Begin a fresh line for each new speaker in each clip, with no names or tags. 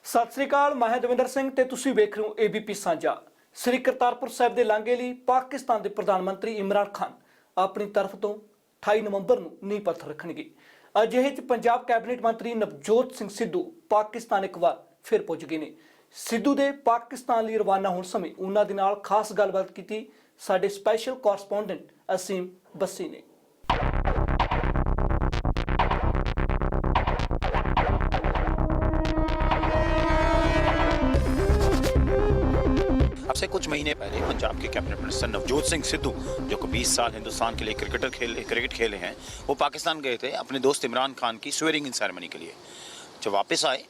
सत श्री अकाल, मैं हां दविंदर सिंह ते तुसीं वेख रहे हो एबीपी साझा। श्री करतारपुर साहिब के लांघे लई पाकिस्तान के प्रधानमंत्री इमरान खान अपनी तरफ तो 28 नवंबर को नींह पत्थर रखणगे। अजिहे च पंजाब कैबिनेट मंत्री नवजोत सिंह सिद्धू पाकिस्तान एक बार फिर पुज गए ने। सिद्धू के पाकिस्तान लिए रवाना होने समय उन्हां दे नाल खास गलबात की साडे स्पैशल कॉरस्पोंडेंट असीम बस्सी ने।
से कुछ महीने पहले पंजाब के कैबिनेट मिनिस्टर नवजोत सिंह सिद्धू, जो कि 20 साल हिंदुस्तान के लिए क्रिकेट खेले हैं, वो पाकिस्तान गए थे अपने दोस्त इमरान खान की स्वेरिंग इन सेरेमनी के लिए। जब वापस आए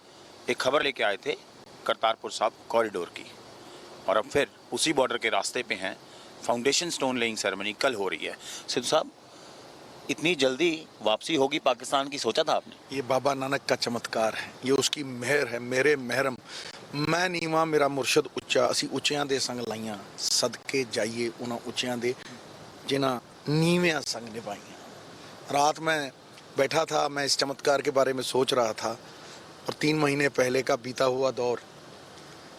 एक खबर लेके आए थे करतारपुर साहिब कॉरिडोर की, और अब फिर उसी बॉर्डर के रास्ते पे हैं। फाउंडेशन स्टोन लेइंग सेरेमनी कल हो रही है। सिद्धू साहब, इतनी जल्दी वापसी होगी पाकिस्तान की, सोचा था आपने?
ये बाबा नानक का चमत्कार है, ये उसकी मेहर है। मेरे महरम मैं नीवा मेरा मुर्शद उच्चा, असी उच्चियां दे संग लाइयां, सदके जाइए उन्हां उच्चियां दे जिन्हां नीवियां संग निभाइयां। रात में बैठा था, मैं इस चमत्कार के बारे में सोच रहा था, और 3 महीने पहले का बीता हुआ दौर,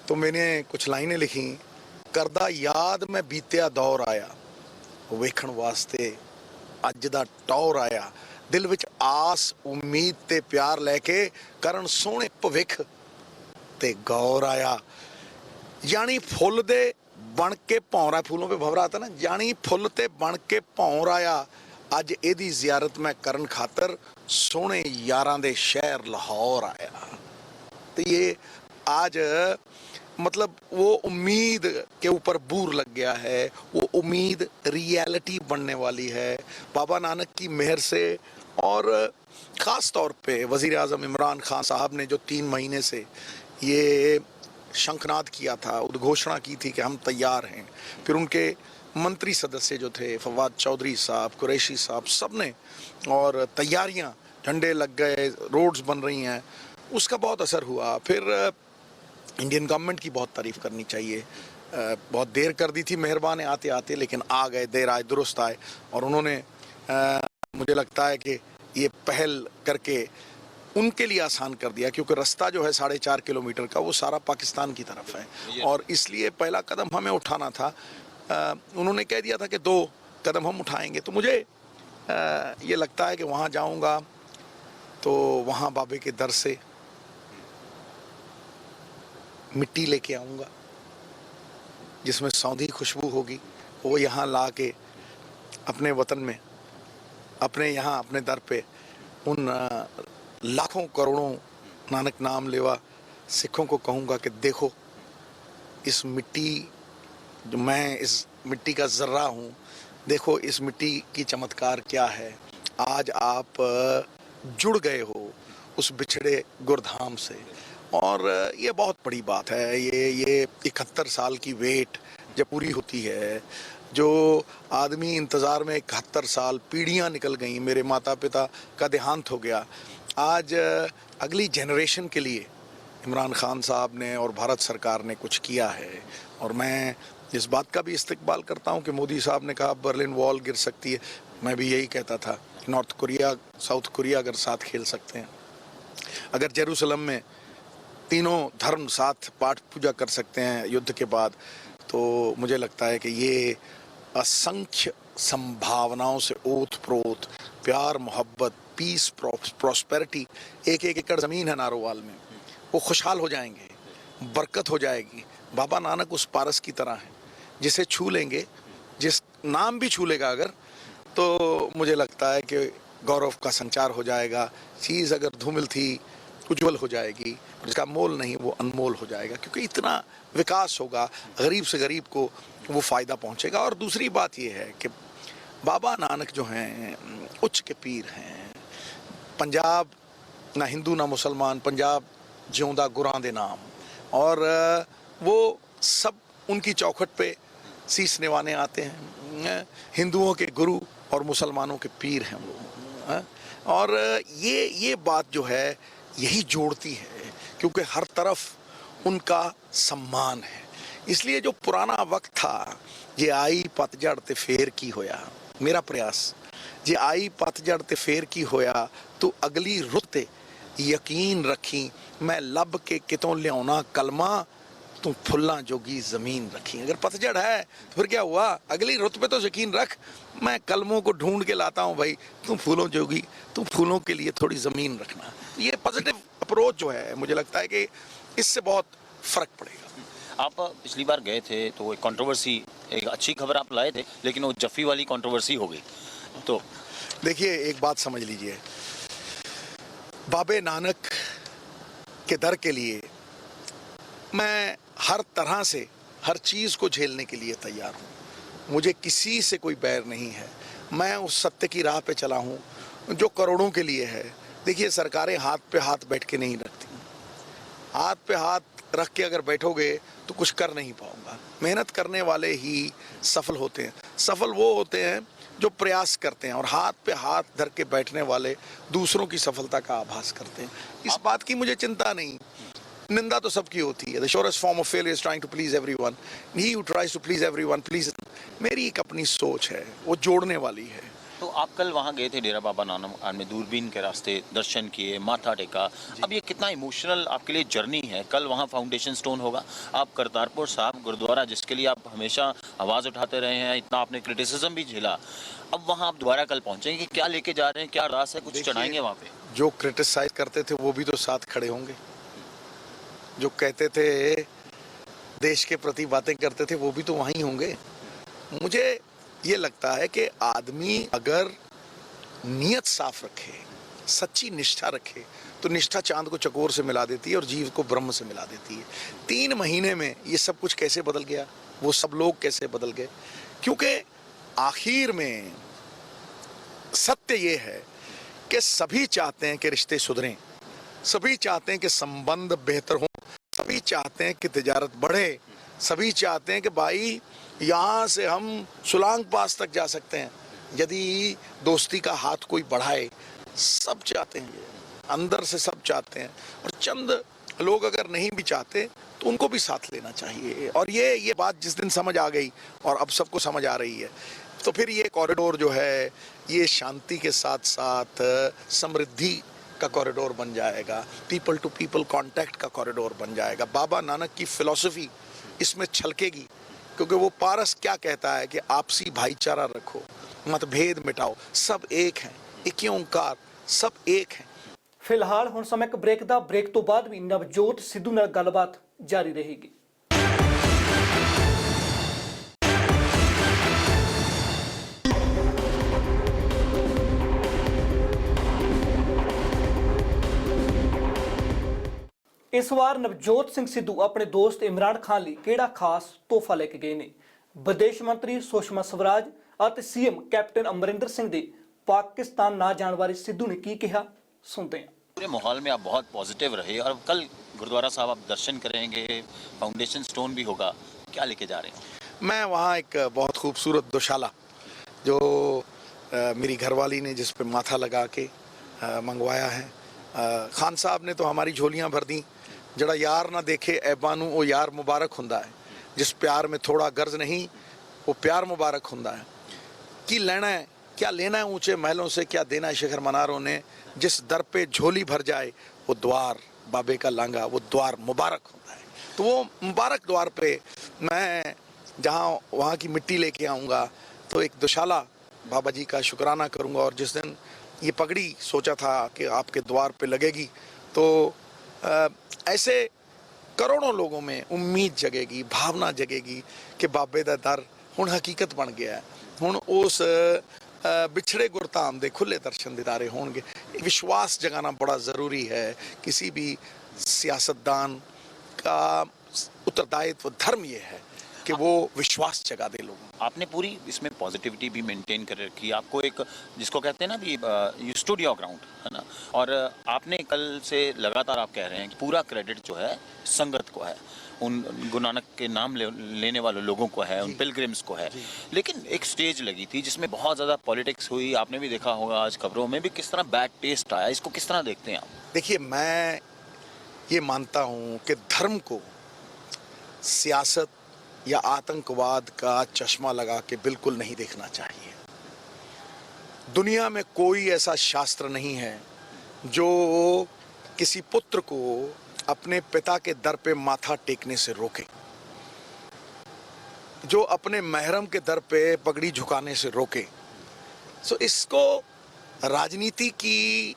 तो मैंने कुछ लाइनें लिखी। करदा याद मैं बीतिया दौर आया, वेखण वास्ते अज दा टौर आया, दिल विच आस उम्मीद ते प्यार लैके करन सोहणे भविख ते गौर आया। यानी फुल दे बन के भौरा, फूलों पे भवरा आता ना, यानी फुल ते बन के भौर आया। अज एदी जियारत मैं करन खातर सोहणे यारां दे शहर लाहौर आया। तो ये आज मतलब वो उम्मीद के ऊपर बूर लग गया है, वो उम्मीद रियलिटी बनने वाली है बाबा नानक की मेहर से। और ख़ास तौर पे वज़ीर आज़म इमरान खान साहब ने जो 3 महीने से ये शंखनाद किया था, उद्घोषणा की थी कि हम तैयार हैं, फिर उनके मंत्री सदस्य जो थे फवाद चौधरी साहब, कुरैशी साहब, सब ने, और तैयारियां, झंडे लग गए, रोड्स बन रही हैं, उसका बहुत असर हुआ। फिर इंडियन गवर्नमेंट की बहुत तारीफ़ करनी चाहिए। बहुत देर कर दी थी मेहरबान आते आते, लेकिन आ गए, देर आए दुरुस्त आए, और उन्होंने मुझे लगता है कि ये पहल करके उनके लिए आसान कर दिया, क्योंकि रास्ता जो है 4.5 किलोमीटर का, वो सारा पाकिस्तान की तरफ है, और इसलिए पहला कदम हमें उठाना था। उन्होंने कह दिया था कि 2 कदम हम उठाएंगे। तो मुझे ये लगता है कि वहाँ जाऊँगा तो वहाँ बाबे के दर से मिट्टी लेके आऊँगा जिसमें सौंधी खुशबू होगी, वो यहाँ ला के अपने वतन में, अपने यहाँ, अपने दर पे उन लाखों करोड़ों नानक नाम लेवा सिखों को कहूँगा कि देखो, इस मिट्टी, जो मैं इस मिट्टी का ज़र्रा हूँ, देखो इस मिट्टी की चमत्कार क्या है। आज आप जुड़ गए हो उस बिछड़े गुरधाम से, और ये बहुत बड़ी बात है। ये 71 साल की वेट जब पूरी होती है, जो आदमी इंतज़ार में 71 साल, पीढ़ियाँ निकल गई, मेरे माता पिता का देहांत हो गया, आज अगली जनरेशन के लिए इमरान खान साहब ने और भारत सरकार ने कुछ किया है। और मैं इस बात का भी इस्तकबाल करता हूँ कि मोदी साहब ने कहा बर्लिन वॉल गिर सकती है, मैं भी यही कहता था कि नॉर्थ कोरिया, साउथ कोरिया अगर साथ खेल सकते हैं, अगर जेरूसलम में तीनों धर्म साथ पाठ पूजा कर सकते हैं युद्ध के बाद, तो मुझे लगता है कि ये असंख्य संभावनाओं से ओत प्रोत, प्यार, मोहब्बत, पीस, प्रॉस्पेरिटी, 1-1 एकड़ ज़मीन है नारोवाल में, वो खुशहाल हो जाएंगे, बरकत हो जाएगी। बाबा नानक उस पारस की तरह है, जिसे छू लेंगे, जिस नाम भी छू लेगा अगर, तो मुझे लगता है कि गौरव का संचार हो जाएगा। चीज़ अगर धूमिल थी, उज्जवल हो जाएगी, जिसका मोल नहीं वो अनमोल हो जाएगा, क्योंकि इतना विकास होगा, गरीब से गरीब को वो फ़ायदा पहुंचेगा। और दूसरी बात ये है कि बाबा नानक जो हैं उच्च के पीर हैं। पंजाब ना हिंदू ना मुसलमान, पंजाब जिਉਂदा गुरां दे नाम, और वो सब उनकी चौखट पे शीश निभाने आते हैं। हिंदुओं के गुरु और मुसलमानों के पीर हैं वो, और ये बात जो है यही जोड़ती है, क्योंकि हर तरफ उनका सम्मान है। इसलिए जो पुराना वक्त था, ये आई पतझड़ ते फेर की होया, मेरा प्रयास, जे आई पतझड़ ते फेर की होया, तो अगली रुत ते यकीन रखी मैं लब के कितों लियाउना कलमा, तू फुल्लां जोगी ज़मीन रखी। अगर पतझड़ है तो फिर क्या हुआ, अगली रुत पे तो यकीन रख, मैं कलमों को ढूंढ के लाता हूँ भाई, तू फूलों जोगी, तू फूलों के लिए थोड़ी ज़मीन रखना। ये पॉजिटिव अप्रोच जो है, मुझे लगता है कि इससे बहुत फ़र्क पड़ेगा।
आप पिछली बार गए थे तो एक कंट्रोवर्सी, एक अच्छी खबर आप लाए थे, लेकिन वो जफ़ी वाली कंट्रोवर्सी हो गई। तो
देखिए, एक बात समझ लीजिए, बाबे नानक के दर के लिए मैं हर तरह से हर चीज़ को झेलने के लिए तैयार हूँ। मुझे किसी से कोई बैर नहीं है। मैं उस सत्य की राह पे चला हूँ जो करोड़ों के लिए है। देखिए, सरकारें हाथ पे हाथ बैठ के नहीं रखती। हाथ पे हाथ रख के अगर बैठोगे तो कुछ कर नहीं पाऊंगा। मेहनत करने वाले ही सफल होते हैं। सफल वो होते हैं जो प्रयास करते हैं, और हाथ पे हाथ धर के बैठने वाले दूसरों की सफलता का आभास करते हैं। इस बात की मुझे चिंता नहीं। निंदा तो सबकी होती है। The surest form of failure is trying to please everyone. He who tries to please everyone pleases. मेरी एक अपनी सोच है, वो जोड़ने वाली है।
तो आप कल वहाँ गए थे डेरा बाबा नानक में, दूरबीन के रास्ते दर्शन किए, माथा टेका। अब ये कितना इमोशनल आपके लिए जर्नी है। कल वहाँ फाउंडेशन स्टोन होगा। आप करतारपुर साहिब गुरुद्वारा, जिसके लिए आप हमेशा आवाज़ उठाते रहे हैं, इतना आपने क्रिटिसिज्म भी झेला, अब वहाँ आप दोबारा कल पहुँचेंगे, क्या लेके जा रहे हैं, क्या रास है, कुछ चढ़ाएंगे वहाँ पे?
जो क्रिटिसाइज करते थे वो भी तो साथ खड़े होंगे। जो कहते थे देश के प्रति बातें करते थे वो भी तो वहीं होंगे। मुझे ये लगता है कि आदमी अगर नियत साफ रखे, सच्ची निष्ठा रखे, तो निष्ठा चांद को चकोर से मिला देती है और जीव को ब्रह्म से मिला देती है। 3 महीने में ये सब कुछ कैसे बदल गया, वो सब लोग कैसे बदल गए? क्योंकि आखिर में सत्य ये है कि सभी चाहते हैं कि रिश्ते सुधरें, सभी चाहते हैं कि संबंध बेहतर हों, सभी चाहते हैं कि तिजारत बढ़े, सभी चाहते हैं कि भाई यहाँ से हम सुलांग पास तक जा सकते हैं यदि दोस्ती का हाथ कोई बढ़ाए। सब चाहते हैं, अंदर से सब चाहते हैं। और चंद लोग अगर नहीं भी चाहते तो उनको भी साथ लेना चाहिए। और ये बात जिस दिन समझ आ गई, और अब सबको समझ आ रही है, तो फिर ये कॉरिडोर जो है ये शांति के साथ साथ समृद्धि का कॉरिडोर बन जाएगा, पीपल टू पीपल कांटेक्ट का कॉरिडोर बन जाएगा। बाबा नानक की फिलॉसफी इसमें छलकेगी, क्योंकि वो पारस क्या कहता है कि आपसी भाईचारा रखो, मतभेद मिटाओ, सब एक हैं, एक ही ओंकार, सब एक हैं।
ਫਿਲਹਾਲ ਹੁਣ ਸਮਾਂ ਇੱਕ ਬ੍ਰੇਕ ਦਾ। ਬ੍ਰੇਕ ਤੋਂ ਬਾਅਦ ਵੀ ਨਵਜੋਤ ਸਿੱਧੂ ਨਾਲ ਗੱਲਬਾਤ ਜਾਰੀ ਰਹੇਗੀ। ਇਸ ਵਾਰ ਨਵਜੋਤ ਸਿੰਘ ਸਿੱਧੂ ਆਪਣੇ ਦੋਸਤ ਇਮਰਾਨ ਖਾਨ ਲਈ ਕਿਹੜਾ ਖਾਸ ਤੋਹਫਾ ਲੈ ਕੇ ਗਏ ਨੇ? ਵਿਦੇਸ਼ ਮੰਤਰੀ ਸੁਸ਼ਮਾ ਸਵਰਾਜ ਅਤੇ ਸੀਐਮ ਕੈਪਟਨ ਅਮਰਿੰਦਰ ਸਿੰਘ ਦੇ ਪਾਕਿस्तान ना जाने बारे सिद्धू ने की कहा, सुनते हैं।
पूरे माहौल में आप बहुत पॉजिटिव रहे, और कल गुरुद्वारा साहब आप दर्शन करेंगे, फाउंडेशन स्टोन भी होगा, क्या लेके जा रहे हैं?
मैं वहाँ एक बहुत खूबसूरत दोशाला जो मेरी घरवाली ने जिस पे माथा लगा के मंगवाया है, खान साहब ने तो हमारी झोलियाँ भर दी। जड़ा यार ना देखे ऐबा नूं वो यार मुबारक हुंदा है। जिस प्यार में थोड़ा गर्ज नहीं वो प्यार मुबारक हुंदा है। की लेना है, क्या लेना है ऊंचे महलों से, क्या देना है शिखर मनारों ने। जिस दर पे झोली भर जाए वो द्वार बाबे का लांगा, वो द्वार मुबारक होता है। तो वो मुबारक द्वार पे मैं जहाँ वहाँ की मिट्टी लेके आऊँगा तो एक दोशाला बाबा जी का शुक्राना करूँगा। और जिस दिन ये पगड़ी सोचा था कि आपके द्वार पे लगेगी, तो ऐसे करोड़ों लोगों में उम्मीद जगेगी, भावना जगेगी कि बाबे दा दर हुण हकीकत बन गया है। हुण उस बिछड़े गुरधाम दे खुले दर्शन दीदारे होंगे। विश्वास जगाना बड़ा ज़रूरी है। किसी भी सियासतदान का उत्तरदायित्व धर्म ये है कि वो विश्वास जगा दे लोगों।
आपने पूरी इसमें पॉजिटिविटी भी मेंटेन कर रखी। आपको एक, जिसको कहते हैं ना भी, यू स्टूड योर ग्राउंड, है ना। और आपने कल से लगातार आप कह रहे हैं कि पूरा क्रेडिट जो है संगत को है, उन गुरु नानक के नाम लेने वाले लोगों को है, उन पिलग्रिम्स को है। लेकिन एक स्टेज लगी थी जिसमें बहुत ज़्यादा पॉलिटिक्स हुई। आपने भी देखा होगा आज खबरों में भी किस तरह बैड टेस्ट आया। इसको किस तरह देखते हैं आप?
देखिए, मैं ये मानता हूँ कि धर्म को सियासत या आतंकवाद का चश्मा लगा के बिल्कुल नहीं देखना चाहिए। दुनिया में कोई ऐसा शास्त्र नहीं है जो किसी पुत्र को अपने पिता के दर पे माथा टेकने से रोके, जो अपने महरम के दर पे पगड़ी झुकाने से रोके। सो इसको राजनीति की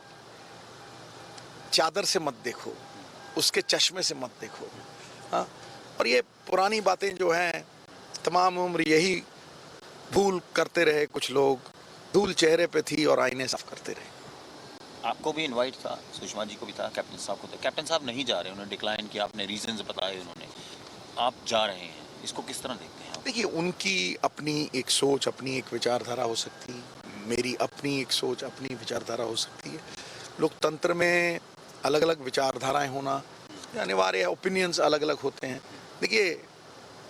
चादर से मत देखो, उसके चश्मे से मत देखो। हाँ, और ये पुरानी बातें जो हैं, तमाम उम्र यही भूल करते रहे कुछ लोग, धूल चेहरे पे थी और आईने साफ करते रहे।
आपको भी इनवाइट था, सुषमा जी को भी था, कैप्टन साहब को था। कैप्टन साहब नहीं जा रहे, उन्होंने डिक्लाइन किया, अपने रीजंस बताए उन्होंने, आप जा रहे हैं, इसको किस तरह देखते हैं आप?
देखिए, उनकी अपनी एक सोच, अपनी एक विचारधारा हो सकती है, मेरी अपनी एक सोच, अपनी विचारधारा हो सकती है। लोकतंत्र में अलग अलग विचारधाराएं होना अनिवार्य है, ओपिनियंस अलग अलग होते हैं। देखिए,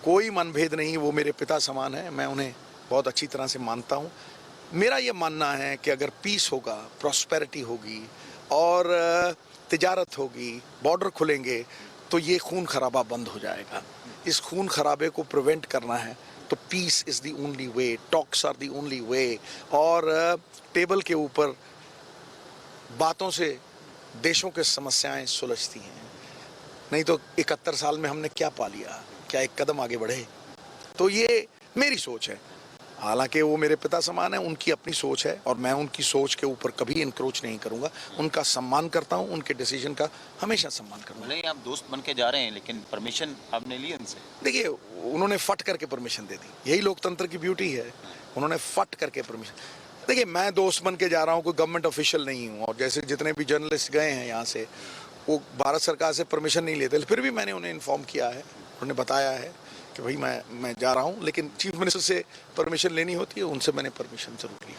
कोई मनभेद नहीं, वो मेरे पिता समान है, मैं उन्हें बहुत अच्छी तरह से मानता हूँ। मेरा ये मानना है कि अगर पीस होगा, प्रॉस्पेरिटी होगी और तिजारत होगी, बॉर्डर खुलेंगे, तो ये खून खराबा बंद हो जाएगा। इस खून खराबे को प्रिवेंट करना है तो peace is the only way, talks are the only way. और टेबल के ऊपर बातों से देशों के समस्याएं सुलझती हैं। नहीं तो 71 साल में हमने क्या पा लिया, क्या एक कदम आगे बढ़े? तो ये मेरी सोच है। हालांकि वो मेरे पिता समान है, उनकी अपनी सोच है और मैं उनकी सोच के ऊपर कभी इंक्रोच नहीं करूंगा। उनका सम्मान करता हूं, उनके डिसीजन का हमेशा सम्मान करूंगा।
भले ही आप दोस्त बन के जा रहे हैं, लेकिन परमिशन आपने ली उनसे?
देखिए, उन्होंने फट करके परमिशन दे दी, यही लोकतंत्र की ब्यूटी है। उन्होंने फट करके परमिशन। देखिए, मैं दोस्त बन के जा रहा हूँ, कोई गवर्नमेंट ऑफिशियल नहीं हूँ। और जैसे जितने भी जर्नलिस्ट गए हैं यहाँ से, वो भारत सरकार से परमिशन नहीं लेते, फिर भी मैंने उन्हें इन्फॉर्म किया है, उन्होंने बताया है कि भाई मैं जा रहा हूँ। लेकिन चीफ मिनिस्टर से परमिशन लेनी होती है, उनसे मैंने परमिशन जरूर ली।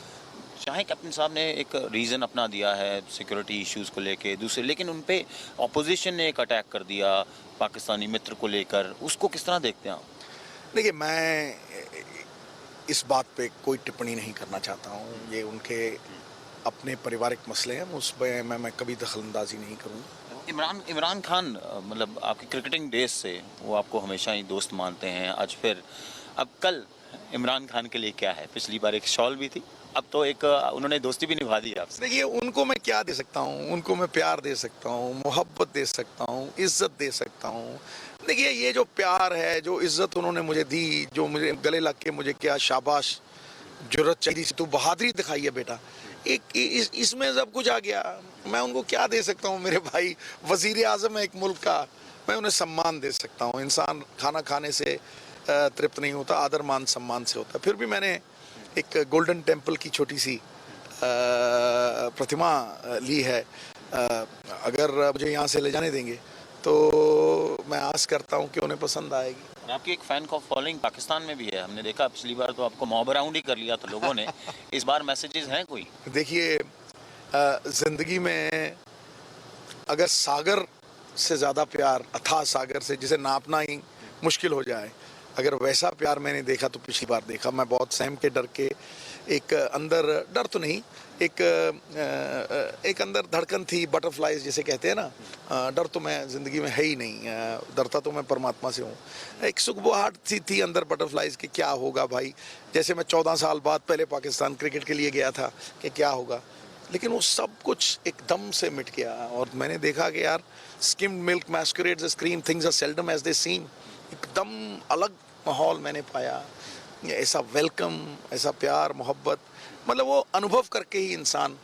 चाहे कैप्टन साहब ने एक रीज़न अपना दिया है सिक्योरिटी इश्यूज़ को लेके, दूसरे, लेकिन उन पे ऑपोजिशन ने एक अटैक कर दिया पाकिस्तानी मित्र को लेकर, उसको किस तरह देखते हैं आप?
देखिए, मैं इस बात पे कोई टिप्पणी नहीं करना चाहता हूँ। ये उनके अपने पारिवारिक मसले हैं, उस पर मैं कभी दखलंदाजी नहीं करूँगा।
इमरान खान मतलब आपके क्रिकेटिंग डेज से वो आपको हमेशा ही दोस्त मानते हैं। आज फिर अब कल इमरान खान के लिए क्या है? पिछली बार एक शॉल भी थी, अब तो एक उन्होंने दोस्ती भी निभा दी आपसे।
देखिए, उनको मैं क्या दे सकता हूँ? उनको मैं प्यार दे सकता हूँ, मोहब्बत दे सकता हूँ, इज्जत दे सकता हूँ। देखिए, ये जो प्यार है, जो इज्जत उन्होंने मुझे दी, जो मुझे गले लग के मुझे क्या शाबाश, जुर्रत चाहिए, तू बहादुरी दिखाई है बेटा, इसमें सब कुछ आ गया। मैं उनको क्या दे सकता हूँ? मेरे भाई वजीर आजम है एक मुल्क का, मैं उन्हें सम्मान दे सकता हूँ। इंसान खाना खाने से तृप्त नहीं होता, आदर मान सम्मान से होता। फिर भी मैंने एक गोल्डन टेम्पल की छोटी सी प्रतिमा ली है। अगर मुझे यहाँ से ले जाने देंगे तो मैं आस करता हूँ कि उन्हें पसंद आएगी।
और आपकी एक फ़ैन को फॉलोइंग पाकिस्तान में भी है, हमने देखा पिछली बार तो आपको मॉब अराउंड ही कर लिया था लोगों ने। इस बार मैसेजेस हैं कोई?
देखिए, ज़िंदगी में अगर सागर से ज़्यादा प्यार, अथाह सागर से जिसे नापना ही मुश्किल हो जाए, अगर वैसा प्यार मैंने देखा तो पिछली बार देखा। मैं बहुत सहम के डर के, एक अंदर डर तो नहीं, एक अंदर धड़कन थी, बटरफ्लाइज जिसे कहते हैं ना। डर तो मैं ज़िंदगी में है ही नहीं, डरता तो मैं परमात्मा से हूँ। एक सुखबुहाट सी थी अंदर बटरफ्लाइज कि क्या होगा भाई। जैसे मैं 14 साल बाद पहले पाकिस्तान क्रिकेट के लिए गया था कि क्या होगा, लेकिन वो सब कुछ एकदम से मिट गया। और मैंने देखा कि यार, skimmed milk masquerades as cream, things are seldom as they seem. एकदम अलग माहौल मैंने पाया, ऐसा वेलकम, ऐसा प्यार, मोहब्बत, मतलब वो अनुभव करके ही इंसान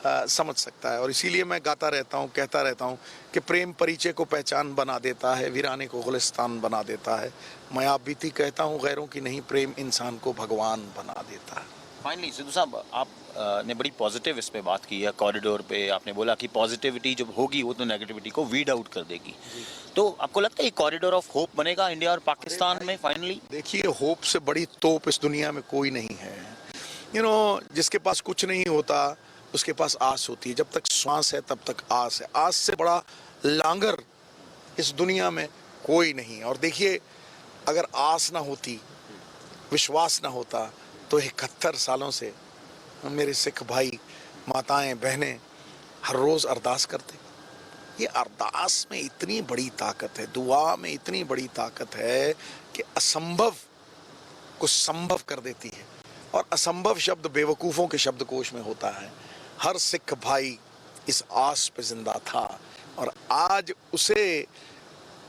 समझ सकता है। और इसीलिए मैं गाता रहता हूँ, कहता रहता हूँ कि प्रेम परिचय को पहचान बना देता है, वीराने को गुलिस्तान बना देता है। मैं आप बीती कहता हूँ गैरों की नहीं, प्रेम इंसान को भगवान बना देता है।
फाइनली सिद्धू साहब, आप ने बड़ी पॉजिटिव इस पे बात की है, कॉरिडोर पे आपने बोला कि पॉजिटिविटी जब होगी वो तो नेगेटिविटी को वीड आउट कर देगी। तो आपको लगता है कॉरिडोर ऑफ होप बनेगा इंडिया और पाकिस्तान में फाइनली?
देखिए, होप से बड़ी तोप इस दुनिया में कोई नहीं है। जिसके पास कुछ नहीं होता उसके पास आस होती है। जब तक श्वास है तब तक आस है। आस से बड़ा लांगर इस दुनिया में कोई नहीं। और देखिए, अगर आस ना होती, विश्वास ना होता, तो 71 सालों से मेरे सिख भाई, माताएं, बहनें हर रोज़ अरदास करते। ये अरदास में इतनी बड़ी ताकत है, दुआ में इतनी बड़ी ताकत है कि असंभव को संभव कर देती है। और असंभव शब्द बेवकूफ़ों के शब्दकोश में होता है। हर सिख भाई इस आस पे जिंदा था और आज उसे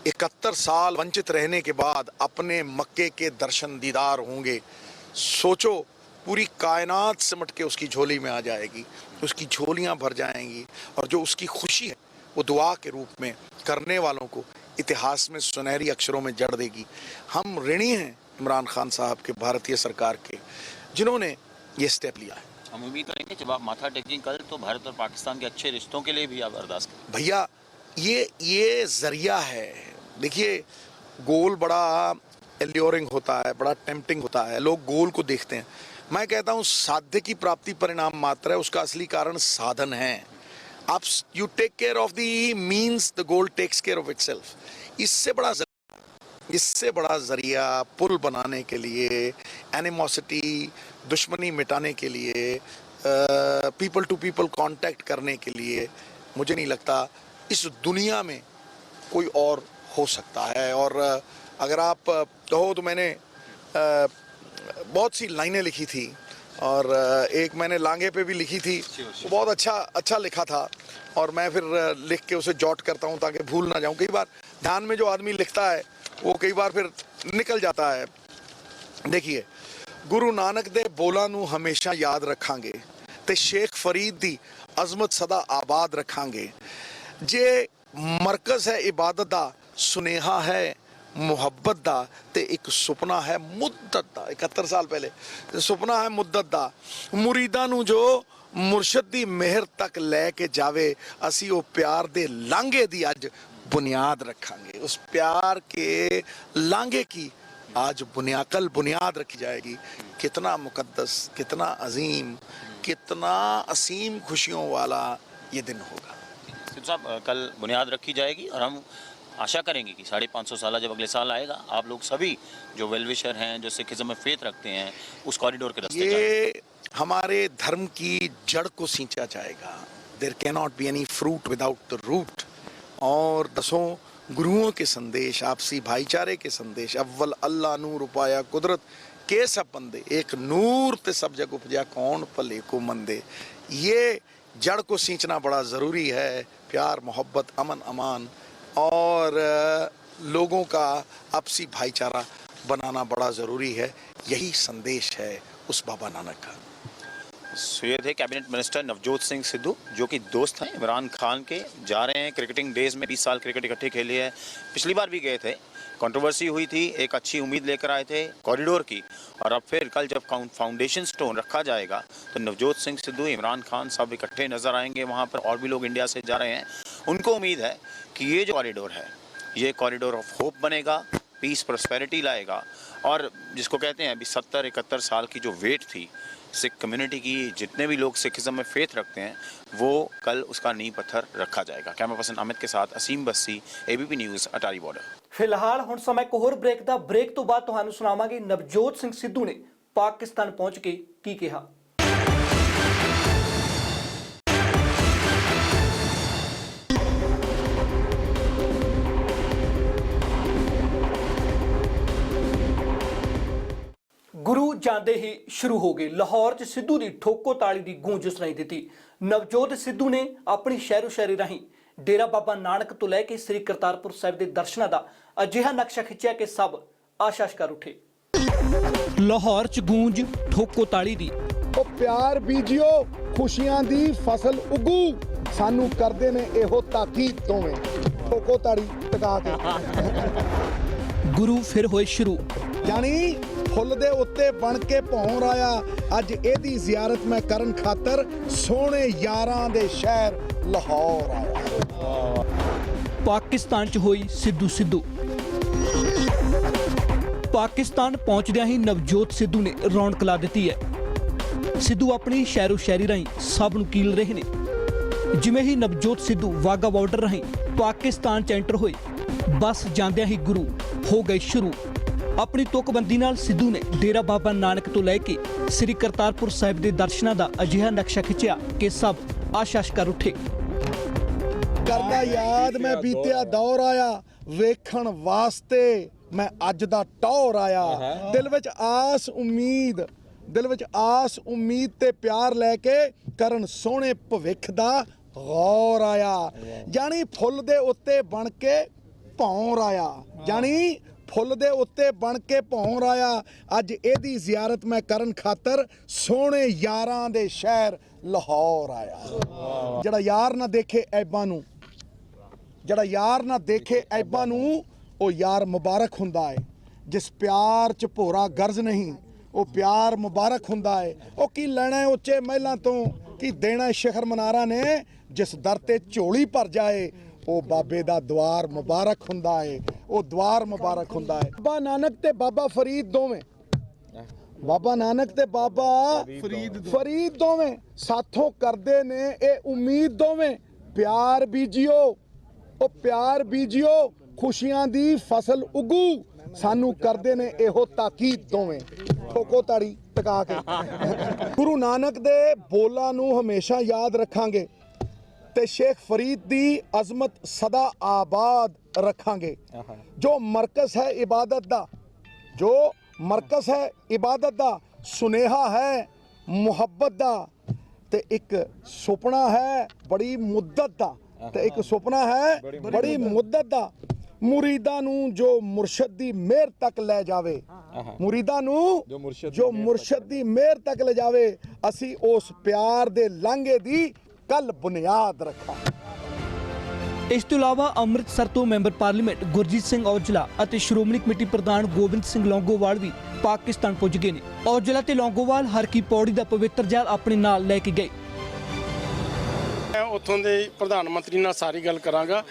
71 साल वंचित रहने के बाद अपने मक्के के दर्शन दीदार होंगे। सोचो, पूरी कायनात सिमट के उसकी झोली में आ जाएगी, उसकी झोलियां भर जाएंगी, और जो उसकी खुशी है वो दुआ के रूप में करने वालों को इतिहास में सुनहरी अक्षरों में जड़ देगी। हम ऋणी हैं इमरान खान साहब के, भारतीय सरकार के, जिन्होंने ये स्टेप लिया है।
हम उम्मीद करेंगे जब आप माथा टेकेंगे कल तो भारत और पाकिस्तान के अच्छे रिश्तों के लिए भी आप अरदास करें।
भैया, ये जरिया है। देखिए, गोल बड़ा एल्योरिंग होता है, बड़ा टेम्पटिंग होता है, लोग गोल को देखते हैं। मैं कहता हूँ साध्य की प्राप्ति परिणाम मात्र है, उसका असली कारण साधन है। आप you take care of the means, the goal takes care of itself. इससे बड़ा जरिया पुल बनाने के लिए, एनिमोसिटी, दुश्मनी मिटाने के लिए, पीपल टू पीपल कांटेक्ट करने के लिए मुझे नहीं लगता इस दुनिया में कोई और हो सकता है। और अगर आप कहो तो मैंने बहुत सी लाइनें लिखी थी, और एक मैंने लांघे पे भी लिखी थी, वो बहुत अच्छा लिखा था, और मैं फिर लिख के उसे जॉट करता हूँ ताकि भूल ना जाऊँ। कई बार ध्यान में जो आदमी लिखता है वो कई बार फिर निकल जाता है। देखिए, गुरु नानक दे बोला नू हमेशा याद रखांगे, ते शेख फरीद दी अजमत सदा आबाद रखांगे। जे मरकज़ है इबादत दा, सुनेहा है मुहब्बत दा, ते एक सुपना है मुद्दत दा। 71 साल पहले सुपना है मुद्दत दा। मुरीदा नू जो मुर्शद दी मेहर तक लैके जावे, असी वो प्यार दे लांघे दी अज बुनियाद रखांगे। उस प्यार के लांघे की आज कल बुनियाद रखी जाएगी। कितना मुकद्दस, कितना अजीम, कितना असीम खुशियों वाला ये दिन होगा।
सिद्धू साहब, कल बुनियाद रखी जाएगी और हम आशा करेंगे कि 550 साल जब अगले साल आएगा, आप लोग सभी जो वेलविशर हैं, जो सिखिज्म में फेथ रखते हैं, उस कॉरिडोर के रास्ते
ये हमारे धर्म की जड़ को सींचा जाएगा। There can not be any fruit without the root. और 10 गुरुओं के संदेश, आपसी भाईचारे के संदेश, अव्वल अल्लाह नूर उपाया कुदरत के सब बंदे, एक नूर ते सब जग उपजा कौन भले को मंदे। ये जड़ को सींचना बड़ा ज़रूरी है। प्यार, मोहब्बत, अमन, अमान और लोगों का आपसी भाईचारा बनाना बड़ा ज़रूरी है। यही संदेश है उस बाबा नानक का।
ये थे कैबिनेट मिनिस्टर नवजोत सिंह सिद्धू, जो कि दोस्त हैं इमरान खान के। जा रहे हैं क्रिकेटिंग डेज में, 20 साल क्रिकेट इकट्ठे खेले हैं। पिछली बार भी गए थे, कंट्रोवर्सी हुई थी, एक अच्छी उम्मीद लेकर आए थे कॉरिडोर की, और अब फिर कल जब फाउंडेशन स्टोन रखा जाएगा तो नवजोत सिंह सिद्धू, इमरान खान सब इकट्ठे नजर आएंगे वहाँ पर। और भी लोग इंडिया से जा रहे हैं। उनको उम्मीद है कि ये जो कॉरिडोर है, ये कॉरिडोर ऑफ होप बनेगा, पीस प्रॉस्पेरिटी लाएगा, और जिसको कहते हैं अभी 70-71 साल की जो वेट थी सिख कम्युनिटी की, जितने भी लोग सिखिज्म में फेथ रखते हैं, वो कल उसका नींव पत्थर रखा जाएगा। कैमरा पर्सन अमित के साथ असीम बस्सी, ABP न्यूज़, अटारी बॉर्डर।
ਫਿਲਹਾਲ ਹੁਣ ਸਮਾਂ ਇੱਕ ਹੋਰ ਬ੍ਰੇਕ ਦਾ। ਬ੍ਰੇਕ ਤੋਂ ਬਾਅਦ ਤੁਹਾਨੂੰ ਸੁਣਾਵਾਂਗੇ ਨਵਜੋਤ ਸਿੰਘ ਸਿੱਧੂ ਨੇ ਪਾਕਿਸਤਾਨ ਪਹੁੰਚ ਕੇ ਕੀ ਕਿਹਾ। ਗੁਰੂ ਜਾਂਦੇ ਹੀ ਸ਼ੁਰੂ ਹੋ ਗਏ। ਲਾਹੌਰ 'ਚ ਸਿੱਧੂ ਦੀ ਠੋਕੋ ਤਾਲੀ ਦੀ ਗੂੰਜ ਸੁਣਾਈ ਦਿੱਤੀ। ਨਵਜੋਤ ਸਿੱਧੂ ਨੇ ਆਪਣੀ ਸ਼ਹਿਰੋ ਸ਼ਾਇਰੀ ਰਾਹੀਂ ਡੇਰਾ ਬਾਬਾ ਨਾਨਕ ਤੋਂ ਲੈ ਕੇ ਸ੍ਰੀ ਕਰਤਾਰਪੁਰ ਸਾਹਿਬ ਦੇ ਦਰਸ਼ਨਾਂ ਦਾ ਅਜਿਹਾ ਨਕਸ਼ਾ ਖਿੱਚਿਆ ਕਿ ਸਭ ਆਸ਼ਾਸ਼ ਕਰ ਉੱਠੇ। ਲਾਹੌਰ 'ਚ ਗੂੰਜ ਠੋਕੋ ਤਾਲੀ ਦੀ।
ਉਹ ਪਿਆਰ ਬੀਜਿਓ, ਖੁਸ਼ੀਆਂ ਦੀ ਫਸਲ ਉਗੂ, ਸਾਨੂੰ ਕਰਦੇ ਨੇ ਇਹੋ ਤਾਕੀ ਦੋਵੇਂ, ਠੋਕੋ ਤਾੜੀ ਟਿਕਾ ਕੇ।
ਗੁਰੂ ਫਿਰ ਹੋਏ ਸ਼ੁਰੂ।
ਜਾਣੀ ਫੁੱਲ ਦੇ ਉੱਤੇ ਬਣ ਕੇ ਭੌਰ ਆਇਆ। ਅੱਜ ਇਹਦੀ ਜ਼ਿਆਰਤ ਮੈਂ ਕਰਨ ਖਾਤਰ ਸੋਹਣੇ ਯਾਰਾਂ ਦੇ ਸ਼ਹਿਰ ਲਾਹੌਰ ਆਇਆ।
ਪਾਕਿਸਤਾਨ 'ਚ ਹੋਈ ਸਿੱਧੂ। ਪਾਕਿਸਤਾਨ ਪਹੁੰਚਦਿਆਂ ਹੀ ਨਵਜੋਤ ਸਿੱਧੂ ਨੇ ਰੌਣਕ ਲਾ ਦਿੱਤੀ ਹੈ। ਸਿੱਧੂ ਆਪਣੀ ਸ਼ਾਇਰੋ ਸ਼ਾਇਰੀ ਰਾਹੀਂ ਸਭ ਨੂੰ ਕੀਲ ਰਹੇ ਨੇ। ਜਿਵੇਂ ਹੀ ਨਵਜੋਤ ਸਿੱਧੂ ਵਾਗਾ ਬਾਰਡਰ ਰਾਹੀਂ ਪਾਕਿਸਤਾਨ 'ਚ ਐਂਟਰ ਹੋਏ, ਬਸ ਜਾਂਦਿਆਂ ਹੀ ਗੁਰੂ ਹੋ ਗਏ ਸ਼ੁਰੂ। ਆਪਣੀ ਤੁਕਬੰਦੀ ਨਾਲ ਸਿੱਧੂ ਨੇ ਡੇਰਾ ਬਾਬਾ ਨਾਨਕ ਤੋਂ ਲੈ ਕੇ ਸ੍ਰੀ ਕਰਤਾਰਪੁਰ ਸਾਹਿਬ ਦੇ ਦਰਸ਼ਨਾਂ ਦਾ ਅਜਿਹਾ ਨਕਸ਼ਾ ਖਿੱਚਿਆ ਕਿ ਸਭ ਆਸ਼ਾਸ਼ ਕਰ ਉੱਠੇ।
ਕਰਦਾ ਯਾਦ ਮੈਂ ਬੀਤਿਆ ਦੌਰ ਆਇਆ, ਵੇਖਣ ਵਾਸਤੇ ਮੈਂ ਅੱਜ ਦਾ ਟੌਰ ਆਇਆ। ਦਿਲ ਵਿੱਚ ਆਸ ਉਮੀਦ ਤੇ ਪਿਆਰ ਲੈ ਕੇ ਕਰਨ ਸੋਹਣੇ ਭਵਿੱਖ ਦਾ ਗੌਰ ਆਇਆ। ਜਾਣੀ ਫੁੱਲ ਦੇ ਉੱਤੇ ਬਣ ਕੇ ਭੌਰ ਆਇਆ, ਜਾਣੀ ਫੁੱਲ ਦੇ ਉੱਤੇ ਬਣ ਕੇ ਭੌਰ ਆਇਆ। ਅੱਜ ਇਹਦੀ ਜ਼ਿਆਰਤ ਮੈਂ ਕਰਨ ਖਾਤਰ ਸੋਹਣੇ ਯਾਰਾਂ ਦੇ ਸ਼ਹਿਰ ਲਾਹੌਰ ਆਇਆ। ਜਿਹੜਾ ਯਾਰ ਨਾ ਦੇਖੇ ਐਬਾਂ ਨੂੰ, ਜਿਹੜਾ ਯਾਰ ਨਾ ਦੇਖੇ ਐਬਾਂ ਨੂੰ, ਉਹ ਯਾਰ ਮੁਬਾਰਕ ਹੁੰਦਾ ਹੈ। ਜਿਸ ਪਿਆਰ 'ਚ ਭੋਰਾ ਗਰਜ਼ ਨਹੀਂ, ਉਹ ਪਿਆਰ ਮੁਬਾਰਕ ਹੁੰਦਾ ਹੈ। ਉਹ ਕੀ ਲੈਣਾ ਉੱਚੇ ਮਹਿਲਾਂ ਤੋਂ, ਕੀ ਦੇਣਾ ਸ਼ਿਖਰ ਮਨਾਰਾ ਨੇ। ਜਿਸ ਦਰ ਤੇ ਝੋਲੀ ਭਰ ਜਾਏ, ਉਹ ਬਾਬੇ ਦਾ ਦਵਾਰ ਮੁਬਾਰਕ ਹੁੰਦਾ ਹੈ, ਉਹ ਦਵਾਰ ਮੁਬਾਰਕ ਹੁੰਦਾ ਹੈ। ਬਾਬਾ ਨਾਨਕ ਤੇ ਬਾਬਾ ਫਰੀਦ ਦੋਵੇਂ, ਬਾਬਾ ਨਾਨਕ ਤੇ ਬਾਬਾ ਫਰੀਦ ਦੋਵੇਂ ਸਾਥੋਂ ਕਰਦੇ ਨੇ ਇਹ ਉਮੀਦ ਦੋਵੇਂ। ਪਿਆਰ ਬੀਜਿਓ, ਉਹ ਪਿਆਰ ਬੀਜਿਓ, ਖੁਸ਼ੀਆਂ ਦੀ ਫਸਲ ਉਗੂ, ਸਾਨੂੰ ਕਰਦੇ ਨੇ ਇਹੋ ਤਾਕੀਦ ਦੋਵੇਂ। ਠੋਕੋ ਤਾੜੀ ਟਿਕਾ ਕੇ। ਗੁਰੂ ਨਾਨਕ ਦੇ ਬੋਲਾਂ ਨੂੰ ਹਮੇਸ਼ਾ ਯਾਦ ਰੱਖਾਂਗੇ ਤੇ ਸ਼ੇਖ ਫਰੀਦ ਦੀ ਅਜ਼ਮਤ ਸਦਾ ਆਬਾਦ ਰੱਖਾਂਗੇ। ਜੋ ਮਰਕਜ਼ ਹੈ ਇਬਾਦਤ ਦਾ, ਜੋ ਮਰਕਜ਼ ਹੈ ਇਬਾਦਤ ਦਾ, ਸੁਨੇਹਾ ਹੈ ਮੁਹੱਬਤ ਦਾ, ਤੇ ਇੱਕ ਸੁਪਨਾ ਹੈ ਬੜੀ ਮੁੱਦਤ ਦਾ, ਤੇ ਇੱਕ ਸੁਪਨਾ ਹੈ ਬੜੀ ਮੁੱਦਤ ਦਾ। ਮੁਰੀਦਾਂ ਨੂੰ ਜੋ ਮੁਰਸ਼ਦ ਦੀ ਮਿਹਰ ਤੱਕ ਲੈ ਜਾਵੇ, ਮੁਰੀਦਾਂ ਨੂੰ ਜੋ ਮੁਰਸ਼ਦ ਦੀ ਮਿਹਰ ਤੱਕ ਲੈ ਜਾਵੇ, ਅਸੀਂ ਉਸ ਪਿਆਰ ਦੇ ਲਾਂਘੇ ਦੀ ਕੱਲ ਬੁਨਿਆਦ ਰੱਖਾਂ।
ਇਸ ਤੋਂ ਇਲਾਵਾ ਅੰਮ੍ਰਿਤਸਰ ਤੋਂ ਮੈਂਬਰ ਪਾਰਲੀਮੈਂਟ ਗੁਰਜੀਤ ਸਿੰਘ ਔਜਲਾ ਅਤੇ ਸ਼੍ਰੋਮਣੀ ਕਮੇਟੀ ਪ੍ਰਧਾਨ ਗੋਬਿੰਦ ਸਿੰਘ ਲੌਂਗੋਵਾਲ ਵੀ ਪਾਕਿਸਤਾਨ ਪੁੱਜ ਗਏ ਨੇ। ਔਜਲਾ ਤੇ ਲੌਂਗੋਵਾਲ ਹਰ ਕੀ ਪੌੜੀ ਦਾ ਪਵਿੱਤਰ ਜਲ ਆਪਣੇ ਨਾਲ ਲੈ ਕੇ ਗਏ।
ਮੈਂ ਉੱਥੋਂ ਦੇ ਪ੍ਰਧਾਨ ਮੰਤਰੀ ਨਾਲ ਸਾਰੀ ਗੱਲ ਕਰਾਂਗਾ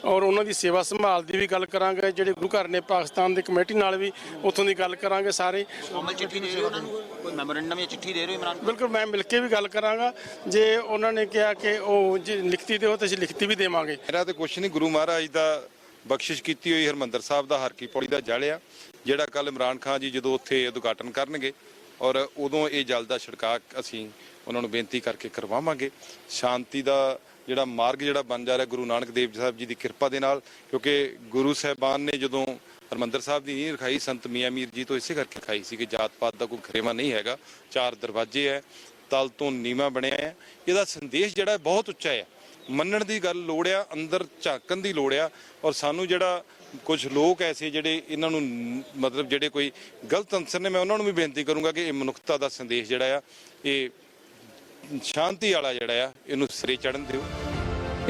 ਔਰ ਉਹਨਾਂ ਦੀ ਸੇਵਾ ਸੰਭਾਲ ਦੀ ਵੀ ਗੱਲ ਕਰਾਂਗੇ। ਜਿਹੜੇ ਗੁਰੂ ਘਰ ਨੇ ਪਾਕਿਸਤਾਨ ਦੀ ਕਮੇਟੀ ਨਾਲ ਵੀ ਉੱਥੋਂ ਦੀ ਗੱਲ ਕਰਾਂਗੇ ਸਾਰੇ।
चिट्ठी दे रहे हो उन्होंने, कोई ਮੈਮੋਰੈਂਡਮ ਜਾਂ ਚਿੱਠੀ ਦੇ ਰਹੇ ਹੋ ਇਮਰਾਨ?
ਬਿਲਕੁਲ ਮੈਂ ਮਿਲ ਕੇ ਵੀ ਗੱਲ ਕਰਾਂਗਾ। ਜੇ ਉਹਨਾਂ ਨੇ ਕਿਹਾ ਕਿ ਉਹ ਜੇ ਲਿਖਤੀ ਦਿਓ ਤਾਂ ਅਸੀਂ ਲਿਖਤੀ ਵੀ ਦੇਵਾਂਗੇ।
ਮੇਰਾ ਤੇ ਕੁਛ ਨਹੀਂ, ਗੁਰੂ ਮਹਾਰਾਜ ਦਾ ਬਖਸ਼ਿਸ਼ ਕੀਤੀ ਹੋਈ ਹਰਮੰਦਰ ਸਾਹਿਬ ਦਾ ਹਰ ਕੀ ਪੌੜੀ ਦਾ ਜਲ ਆ, ਜਿਹੜਾ ਕੱਲ ਇਮਰਾਨ ਖਾਨ ਜੀ ਜਦੋਂ ਉੱਥੇ ਉਦਘਾਟਨ ਕਰਨਗੇ ਔਰ ਉਦੋਂ ਇਹ ਜਲ ਦਾ ਛਿੜਕਾਅ ਅਸੀਂ ਉਹਨਾਂ ਨੂੰ ਬੇਨਤੀ ਕਰਕੇ ਕਰਵਾਵਾਂਗੇ। ਸ਼ਾਂਤੀ ਦਾ ਜਿਹੜਾ ਮਾਰਗ ਜਿਹੜਾ ਬਣ ਜਾ ਰਿਹਾ ਗੁਰੂ ਨਾਨਕ ਦੇਵ ਸਾਹਿਬ ਜੀ ਦੀ ਕਿਰਪਾ ਦੇ ਨਾਲ, ਕਿਉਂਕਿ ਗੁਰੂ ਸਾਹਿਬਾਨ ਨੇ ਜਦੋਂ ਹਰਮੰਦਰ ਸਾਹਿਬ ਦੀ ਨੀਂਹ ਰਖਾਈ ਸੰਤ ਮੀਆਂ ਮੀਰ ਜੀ ਤੋਂ ਇਸੇ ਕਰਕੇ ਰਖਾਈ ਸੀ ਕਿ ਜਾਤ ਪਾਤ ਦਾ ਕੋਈ ਖਰੇਵਾ ਨਹੀਂ ਹੈਗਾ। 4 ਦਰਵਾਜ਼ੇ ਹੈ, ਤਲ ਤੋਂ ਨੀਵਾਂ ਬਣਿਆ ਹੈ। ਇਹਦਾ ਸੰਦੇਸ਼ ਜਿਹੜਾ ਬਹੁਤ ਉੱਚਾ ਹੈ, ਮੰਨਣ ਦੀ ਗੱਲ ਲੋੜ ਆ, ਅੰਦਰ ਝਾਕਣ ਦੀ ਲੋੜ ਆ। ਔਰ ਸਾਨੂੰ ਜਿਹੜਾ ਕੁਝ ਲੋਕ ਐਸੇ ਜਿਹੜੇ ਇਹਨਾਂ ਨੂੰ ਮਤਲਬ ਜਿਹੜੇ ਕੋਈ ਗਲਤ ਅੰਸਰ ਨੇ, ਮੈਂ ਉਹਨਾਂ ਨੂੰ ਵੀ ਬੇਨਤੀ ਕਰੂੰਗਾ ਕਿ ਇਹ ਮਨੁੱਖਤਾ ਦਾ ਸੰਦੇਸ਼ ਜਿਹੜਾ ਆ, ਇਹ ਸ਼ਾਂਤੀ ਵਾਲਾ ਜਿਹੜਾ ਆ, ਇਹਨੂੰ ਸਿਰੇ ਚੜ੍ਹਨ ਦਿਓ।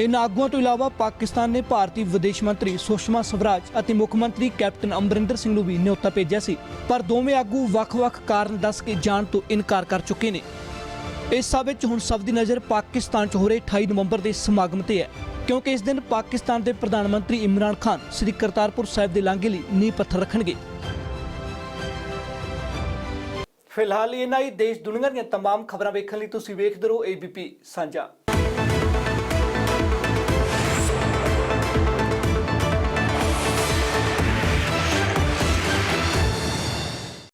ਇਨ੍ਹਾਂ ਆਗੂਆਂ ਤੋਂ ਇਲਾਵਾ ਪਾਕਿਸਤਾਨ ਨੇ ਭਾਰਤੀ ਵਿਦੇਸ਼ ਮੰਤਰੀ ਸੁਸ਼ਮਾ ਸਵਰਾਜ ਅਤੇ ਮੁੱਖ ਮੰਤਰੀ ਕੈਪਟਨ ਅਮਰਿੰਦਰ ਸਿੰਘ ਨੂੰ ਵੀ ਨਿਯੋਤਾ ਭੇਜਿਆ ਸੀ, ਪਰ ਦੋਵੇਂ ਆਗੂ ਵੱਖ-ਵੱਖ ਕਾਰਨ ਦੱਸ ਕੇ ਜਾਣ ਤੋਂ ਇਨਕਾਰ ਕਰ ਚੁੱਕੇ ਨੇ। ਇਸ ਸਭ ਵਿੱਚ ਹੁਣ ਸਭ ਦੀ ਨਜ਼ਰ ਪਾਕਿਸਤਾਨ 'ਚ ਹੋ ਰਹੇ 28 ਨਵੰਬਰ ਦੇ ਸਮਾਗਮ ਤੇ ਹੈ, ਕਿਉਂਕਿ ਇਸ ਦਿਨ ਪਾਕਿਸਤਾਨ ਦੇ ਪ੍ਰਧਾਨ ਮੰਤਰੀ ਇਮਰਾਨ ਖਾਨ ਸ੍ਰੀ ਕਰਤਾਰਪੁਰ ਸਾਹਿਬ ਦੇ ਲਾਂਘੇ ਲਈ ਨੀਂਹ ਪੱਥਰ ਰੱਖਣਗੇ। ਫਿਲਹਾਲ ਇਹਨਾਂ ਹੀ ਦੇਸ਼ ਦੁਨੀਆ ਦੀਆਂ तमाम ਖਬਰਾਂ ਵੇਖਣ ਲਈ ਤੁਸੀਂ ਵੇਖਦੇ ਰਹੋ ABP ਸਾਂਝਾ।